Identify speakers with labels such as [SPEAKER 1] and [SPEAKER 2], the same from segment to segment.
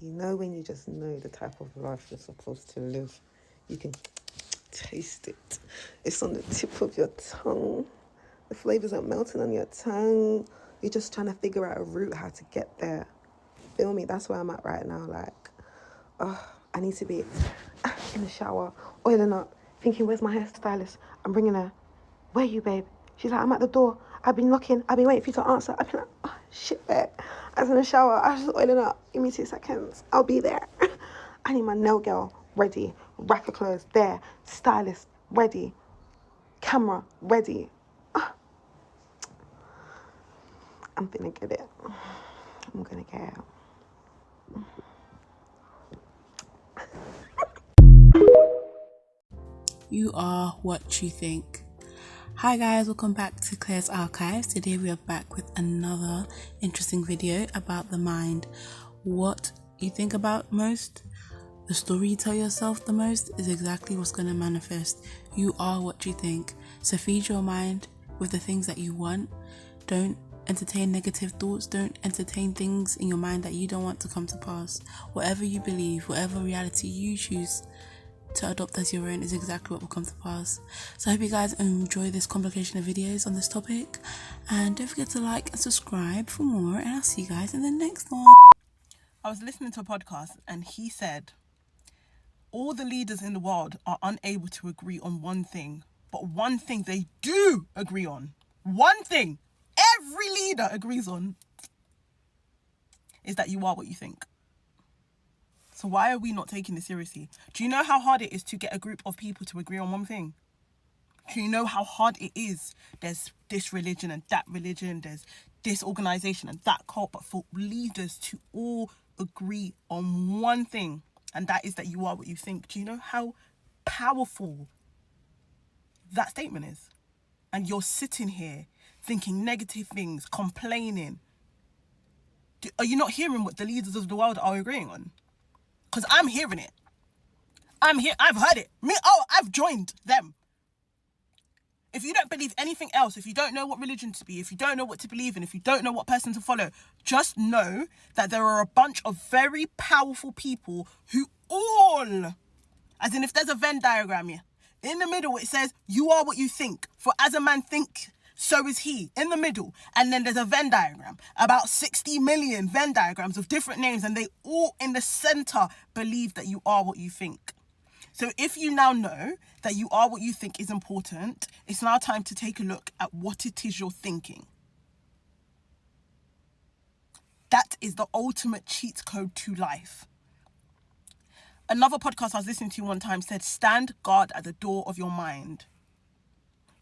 [SPEAKER 1] You know when you just know the type of life you're supposed to live. You can taste it. It's on the tip of your tongue. The flavours are melting on your tongue. You're just trying to figure out a route how to get there. Feel me? That's where I'm at right now. Like, I need to be in the shower, oiling up, thinking, where's my hairstylist? I'm bringing her. Where are you, babe? She's like, I'm at the door. I've been knocking. I've been waiting for you to answer. I've been like, oh, shit, babe. I was in the shower. I was just oiling up. Give me 2 seconds. I'll be there. I need my nail girl ready. Rack of clothes there. Stylist ready. Camera ready. I'm gonna get it. I'm gonna get it.
[SPEAKER 2] You are what you think. Hi guys, welcome back to Clare's Archives. Today we are back with another interesting video about the mind. What you think about most, the story you tell yourself the most is exactly what's going to manifest. You are what you think. So feed your mind with the things that you want. Don't entertain negative thoughts. Don't entertain things in your mind that you don't want to come to pass. Whatever you believe, whatever reality you choose to adopt as your own is exactly what will come to pass. So I hope you guys enjoy this complication of videos on this topic, and don't forget to like and subscribe for more, and I'll see you guys in the next one.
[SPEAKER 3] I was listening to a podcast and he said all the leaders in the world are unable to agree on one thing, but one thing they do agree on, one thing every leader agrees on, is that you are what you think. So why are we not taking this seriously? Do you know how hard it is to get a group of people to agree on one thing? Do you know how hard it is? There's this religion and that religion, there's this organization and that cult, but for leaders to all agree on one thing, and that is that you are what you think. Do you know how powerful that statement is? And you're sitting here thinking negative things, complaining. Are you not hearing what the leaders of the world are agreeing on? Because I'm hearing it. I've heard it. I've joined them. If you don't believe anything else, if you don't know what religion to be, if you don't know what to believe in, if you don't know what person to follow, just know that there are a bunch of very powerful people who all, as in if there's a Venn diagram here, in the middle it says, you are what you think. For as a man think, so is he, in the middle. And then there's a Venn diagram, about 60 million Venn diagrams of different names, and they all in the center believe that you are what you think. So if you now know that you are what you think is important, it's now time to take a look at what it is you're thinking. That is the ultimate cheat code to life. Another podcast I was listening to one time said, stand guard at the door of your mind.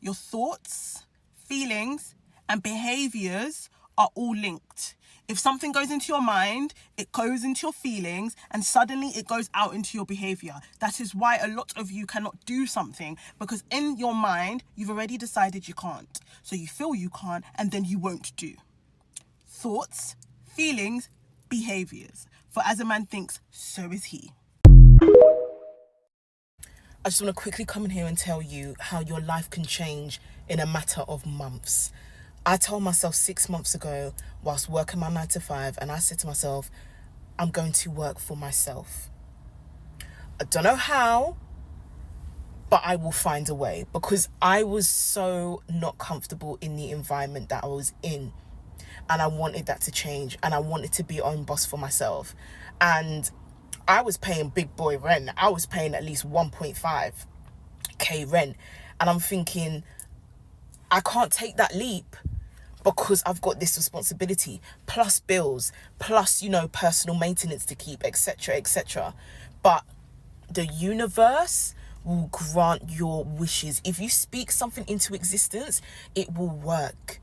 [SPEAKER 3] Your thoughts, feelings, and behaviors are all linked. If something goes into your mind, it goes into your feelings, and suddenly it goes out into your behavior. That is why a lot of you cannot do something, because in your mind, you've already decided you can't. So you feel you can't, and then you won't do. Thoughts, feelings, behaviors. For as a man thinks, so is he.
[SPEAKER 4] I just want to quickly come in here and tell you how your life can change in a matter of months. I told myself 6 months ago, whilst working my 9 to 5, and I said to myself, I'm going to work for myself. I don't know how, but I will find a way, because I was so not comfortable in the environment that I was in. And I wanted that to change, and I wanted to be own boss for myself. And I was paying big boy rent. I was paying at least 1.5k rent. And I'm thinking, I can't take that leap because I've got this responsibility, plus bills, plus, personal maintenance to keep, etc., etc. But the universe will grant your wishes. If you speak something into existence, it will work.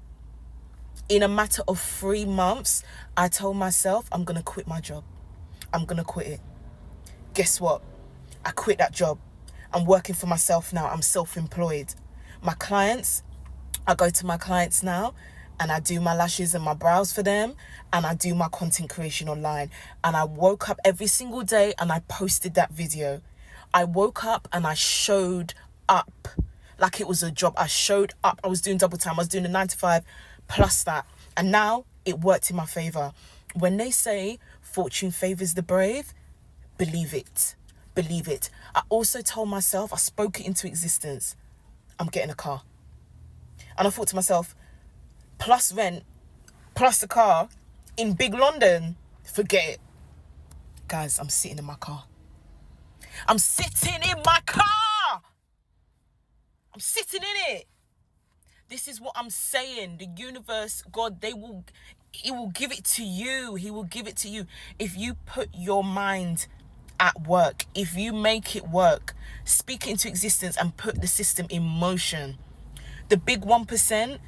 [SPEAKER 4] In a matter of 3 months, I told myself, I'm going to quit my job. I'm going to quit it. Guess what? I quit that job. I'm working for myself now. I'm self-employed. My clients, I go to my clients now and I do my lashes and my brows for them, and I do my content creation online. And I woke up every single day and I posted that video. I woke up and I showed up like it was a job. I showed up. I was doing double time. I was doing the 9 to 5 plus that. And now it worked in my favor. When they say fortune favors the brave. Believe it. Believe it. I also told myself, I spoke it into existence, I'm getting a car. And I thought to myself, plus rent, plus the car in big London, forget it. Guys, I'm sitting in my car. I'm sitting in my car. I'm sitting in it. This is what I'm saying. The universe, God, He will give it to you. He will give it to you. If you put your mind at work, if you make it work, speak it into existence and put the system in motion. The big 1%,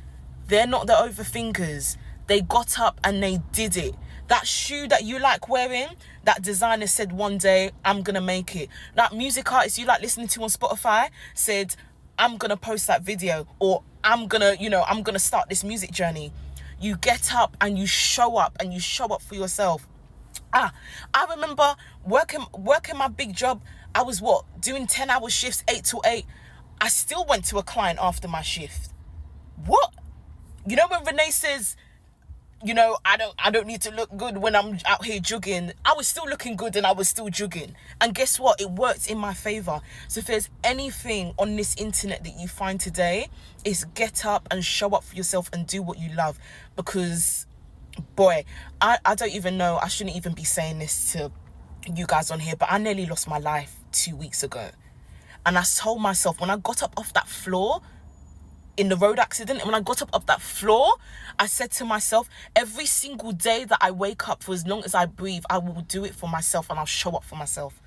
[SPEAKER 4] they're not the overthinkers. They got up and they did it. That shoe that you like wearing, that designer said one day, I'm going to make it. That music artist you like listening to on Spotify said, I'm going to post that video, or I'm going to start this music journey. You get up and you show up, and you show up for yourself. I remember working my big job. I was doing 10-hour shifts, 8 to 8. I still went to a client after my shift. What? You know when Renee says, I don't need to look good when I'm out here jogging. I was still looking good and I was still jogging. And guess what? It worked in my favor. So if there's anything on this internet that you find today, is get up and show up for yourself and do what you love. Because, boy, I don't even know. I shouldn't even be saying this to you guys on here, but I nearly lost my life 2 weeks ago. And I told myself, when I got up off that floor in the road accident, and when I got up off that floor, I said to myself, every single day that I wake up, for as long as I breathe, I will do it for myself, and I'll show up for myself.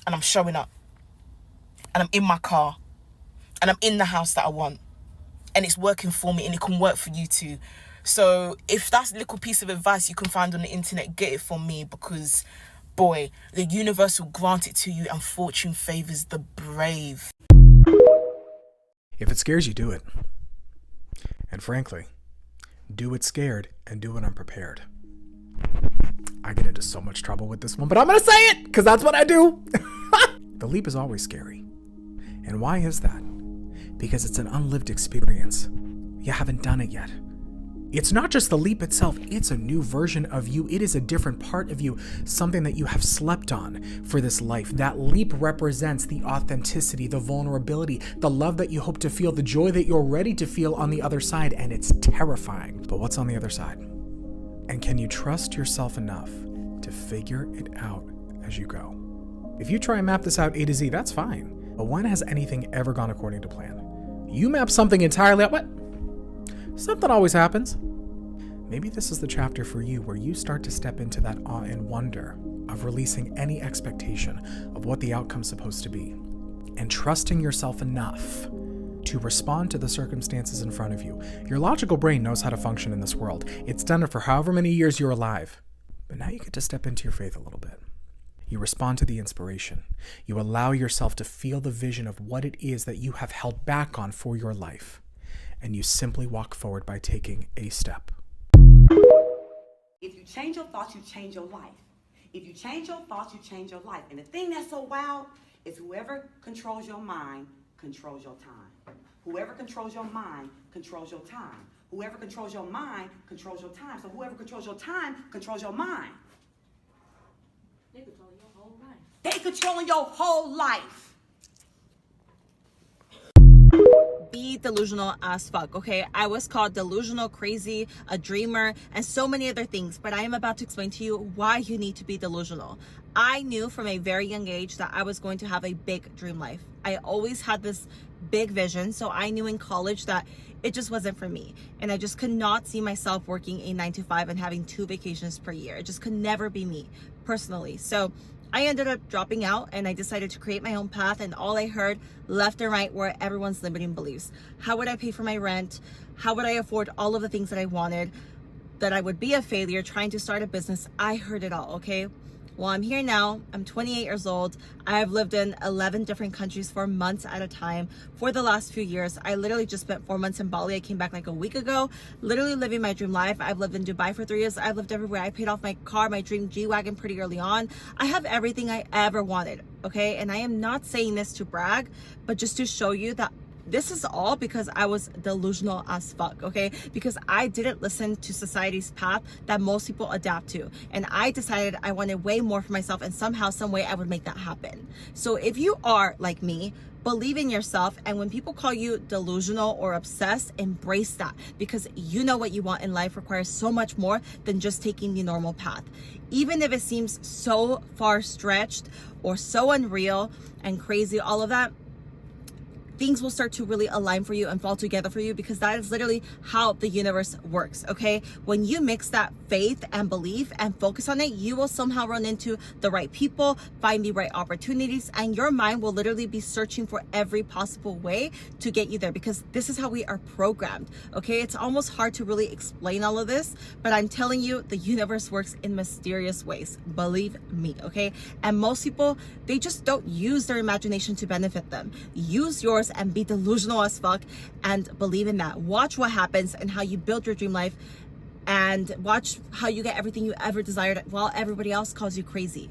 [SPEAKER 4] And I'm showing up. And I'm in my car. And I'm in the house that I want. And it's working for me, and it can work for you too. So if that's a little piece of advice you can find on the internet, get it from me, because, boy, the universe will grant it to you, and fortune favors the brave.
[SPEAKER 5] If it scares you, do it. And frankly, do it scared and do it unprepared. I get into so much trouble with this one, but I'm going to say it because that's what I do. The leap is always scary. And why is that? Because it's an unlived experience. You haven't done it yet. It's not just the leap itself, it's a new version of you. It is a different part of you, something that you have slept on for this life. That leap represents the authenticity, the vulnerability, the love that you hope to feel, the joy that you're ready to feel on the other side, and it's terrifying. But what's on the other side? And can you trust yourself enough to figure it out as you go? If you try and map this out A to Z, that's fine. But when has anything ever gone according to plan? You map something entirely out, what? Something always happens. Maybe this is the chapter for you where you start to step into that awe and wonder of releasing any expectation of what the outcome's supposed to be and trusting yourself enough to respond to the circumstances in front of you. Your logical brain knows how to function in this world. It's done it for however many years you're alive. But now you get to step into your faith a little bit. You respond to the inspiration. You allow yourself to feel the vision of what it is that you have held back on for your life. And you simply walk forward by taking a step.
[SPEAKER 6] If you change your thoughts, you change your life. If you change your thoughts, you change your life. And the thing that's so wild is whoever controls your mind controls your time. Whoever controls your mind controls your time. Whoever controls your mind controls your time. So whoever controls your time controls your mind. They controlling your whole life. They controlling your whole life.
[SPEAKER 7] Be delusional as fuck, okay? I was called delusional, crazy, a dreamer, and so many other things, but I am about to explain to you why you need to be delusional. I knew from a very young age that I was going to have a big dream life. I always had this big vision, so I knew in college that it just wasn't for me, and I just could not see myself working a 9-to-5 and having 2 vacations per year. It just could never be me, personally. So I ended up dropping out, and I decided to create my own path, and all I heard left and right were everyone's limiting beliefs. How would I pay for my rent? How would I afford all of the things that I wanted? That I would be a failure trying to start a business. I heard it all, okay? Well, I'm here now. I'm 28 years old. I've lived in 11 different countries for months at a time for the last few years. I literally just spent 4 months in Bali. I came back like a week ago, literally living my dream life. I've lived in Dubai for 3 years. I've lived everywhere. I paid off my car, my dream G-Wagon pretty early on. I have everything I ever wanted, okay? And I am not saying this to brag, but just to show you that This is all because I was delusional as fuck, okay? Because I didn't listen to society's path that most people adapt to. And I decided I wanted way more for myself, and somehow, some way I would make that happen. So if you are like me, believe in yourself, and when people call you delusional or obsessed, embrace that, because you know what you want in life requires so much more than just taking the normal path. Even if it seems so far stretched or so unreal and crazy, all of that, things will start to really align for you and fall together for you, because that is literally how the universe works, okay? When you mix that faith and belief and focus on it, you will somehow run into the right people, find the right opportunities, and your mind will literally be searching for every possible way to get you there, because this is how we are programmed, okay? It's almost hard to really explain all of this, but I'm telling you, the universe works in mysterious ways, believe me, okay? And most people, they just don't use their imagination to benefit them. Use yours and be delusional as fuck and believe in that. Watch what happens and how you build your dream life, and watch how you get everything you ever desired while everybody else calls you crazy.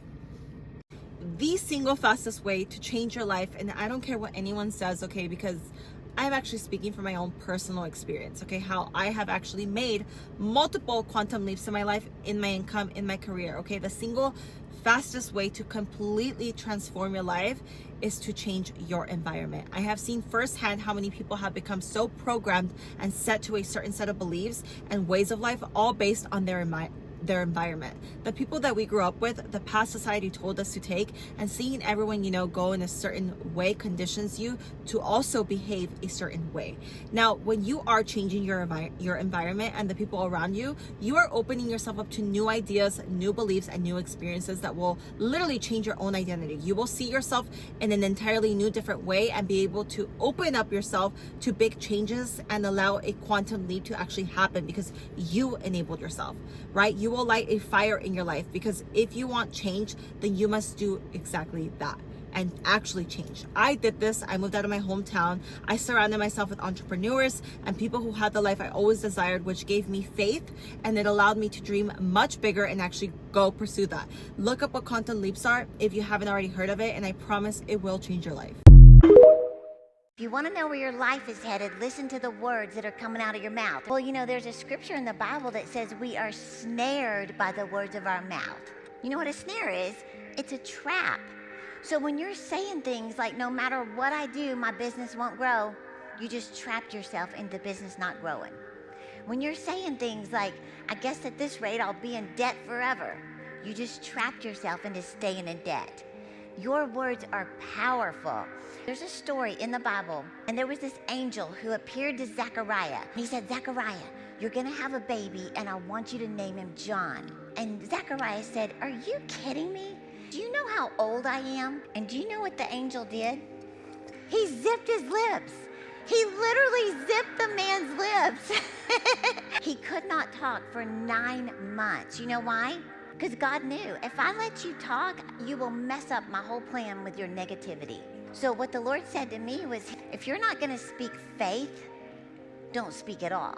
[SPEAKER 7] The single fastest way to change your life, and I don't care what anyone says, okay, because I'm actually speaking from my own personal experience, okay, how I have actually made multiple quantum leaps in my life, in my income, in my career, okay? The single fastest way to completely transform your life is to change your environment. I have seen firsthand how many people have become so programmed and set to a certain set of beliefs and ways of life, all based on their environment. The people that we grew up with, the past society told us to take, and seeing everyone, you know, go in a certain way conditions you to also behave a certain way. Now, when you are changing your environment and the people around you, you are opening yourself up to new ideas, new beliefs, and new experiences that will literally change your own identity. You will see yourself in an entirely new, different way, and be able to open up yourself to big changes and allow a quantum leap to actually happen, because you enabled yourself, right? You will light a fire in your life, because if you want change, then you must do exactly that and actually change. I did this. I moved out of my hometown. I surrounded myself with entrepreneurs and people who had the life I always desired, which gave me faith, and it allowed me to dream much bigger and actually go pursue that. Look up what quantum leaps are if you haven't already heard of it, and I promise it will change your life.
[SPEAKER 8] If you want to know where your life is headed, listen to the words that are coming out of your mouth. Well, you know, there's a scripture in the Bible that says we are snared by the words of our mouth. You know what a snare is? It's a trap. So when you're saying things like, no matter what I do, my business won't grow, you just trapped yourself into business not growing. When you're saying things like, I guess at this rate I'll be in debt forever, you just trapped yourself into staying in debt. Your words are powerful. There's a story in the Bible, and there was this angel who appeared to Zechariah. He said, Zechariah, you're gonna have a baby, and I want you to name him John. And Zechariah said, are you kidding me? Do you know how old I am? And do you know what the angel did? He zipped his lips. He literally zipped the man's lips. He could not talk for 9 months. You know why? Because God knew, if I let you talk, you will mess up my whole plan with your negativity. So what the Lord said to me was, if you're not going to speak faith, don't speak at all.